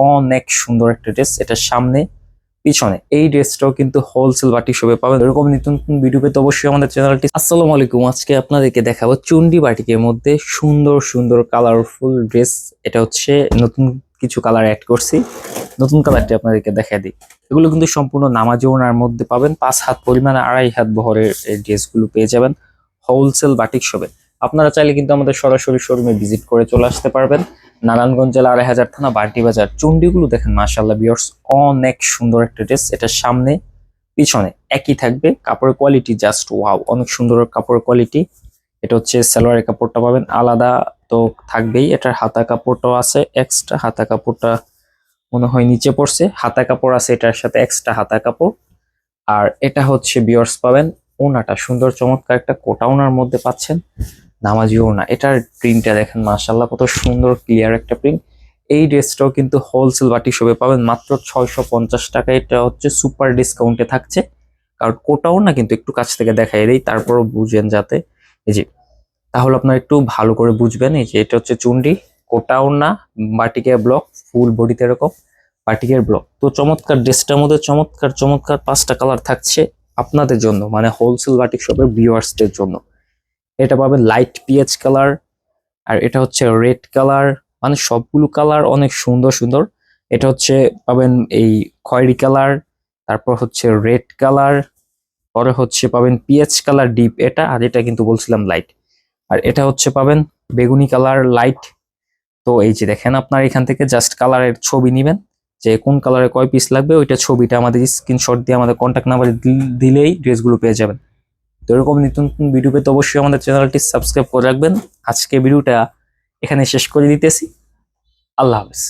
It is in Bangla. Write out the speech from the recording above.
অনেক সুন্দর একটা ড্রেস, এটার সামনে পিছনে এই ড্রেসটাও কিন্তু হোলসেল বাটিক শপে পাবেন। এরকম নিত্য নতুন ভিডিও পেতে অবশ্যই আমাদের চ্যানেলটি। আসসালামু আলাইকুম, আজকে আপনাদেরকে দেখাবো চুন্ডি বাটিকের মধ্যে সুন্দর সুন্দর কালারফুল ড্রেস। এটা হচ্ছে নতুন কিছু কালার অ্যাড করছি, নতুন কালারটি আপনাদেরকে দেখা দিই। এগুলো কিন্তু সম্পূর্ণ নামাজি ওড়নার মধ্যে পাবেন, 5 হাত পরিমাণ 2.5 হাত বহরের এই ড্রেসগুলো পেয়ে যাবেন হোলসেল বাটিক শপে। আপনারা চাইলে কিন্তু আমাদের সরাসরি শোরুমে ভিজিট করে চলে আসতে পারবেন। নারায়ণগঞ্জ জেলা 2.5 থানা বান্টি বাজার। চুন্ডিগুলো দেখেন মাশাআল্লাহ ভিউয়ার্স, অনেক সুন্দর একটা ড্রেস। এটার সামনে পিছনে একই থাকবে, কাপড়ের কোয়ালিটি জাস্ট ওয়াও, অনেক সুন্দর কাপড়ের কোয়ালিটি। এটা হচ্ছে সালোয়ারের কাপড়টা পাবেন আলাদা তো থাকবেই, এটার হাতা কাপড়টাও আছে এক্সট্রা। হাতা কাপড়টা মনে হয় নিচে পড়ছে, হাতা কাপড় আছে এটার সাথে এক্সট্রা হাতা কাপড়। আর এটা হচ্ছে ভিউয়ার্স পাবেন ওনাটা, সুন্দর চমৎকার একটা কোটা ওনার মধ্যে পাচ্ছেন, নামাজি ওড়না। এটার প্রিন্টটা দেখেন মাশাআল্লাহ কত সুন্দর ক্লিয়ার একটা প্রিন্ট। এই ড্রেসটাও কিন্তু হোলসেল বাটিক শপে পাবেন মাত্র 650 টাকা। এটা হচ্ছে সুপার ডিসকাউন্টে থাকছে, কারণ কোটা ওড়না কিন্তু একটু কাছ থেকে দেখাই দেই তারপরও বুঝেন যাতে, এই যে তাহলে আপনারা একটু ভালো করে বুঝবেন। এই যে এটা হচ্ছে চুন্ডি, কোটা ওড়না, বাটিকের ব্লক, ফুল বডিতে এরকম বাটিকের ব্লক। তো চমৎকার ড্রেসটার মধ্যে চমৎকার চমৎকার 5টা কালার থাকছে আপনাদের জন্য, মানে হোলসেল বাটিক শপের ভিউয়ার্সদের জন্য। এটা পাবেন লাইট পিএইচ কালার, আর এটা হচ্ছে রেড কালার, মানে সবগুলো কালার অনেক সুন্দর সুন্দর। এটা হচ্ছে পাবেন এই খয়েরি কালার, তারপর হচ্ছে রেড কালার, পরে হচ্ছে পাবেন পিএইচ কালার ডিপ এটা, আর এটা কিন্তু বলছিলাম লাইট। আর এটা হচ্ছে পাবেন বেগুনি কালার লাইট। তো এই যে দেখেন, আপনার এখান থেকে জাস্ট কালারের ছবি নেবেন, যে কোন কালারে কয় পিস লাগবে ওইটা ছবিটা আমাদের স্ক্রিনশট দিয়ে আমাদের কন্ট্যাক্ট নাম্বারে দিলেই ড্রেসগুলো পেয়ে যাবেন। তো এরকম নিত্য নতুন ভিডিও পেতে অবশ্যই আমাদের চ্যানেলটি সাবস্ক্রাইব করে রাখবেন। আজকে ভিডিওটা এখানে শেষ করে দিতেছি। আল্লাহ হাফেজ।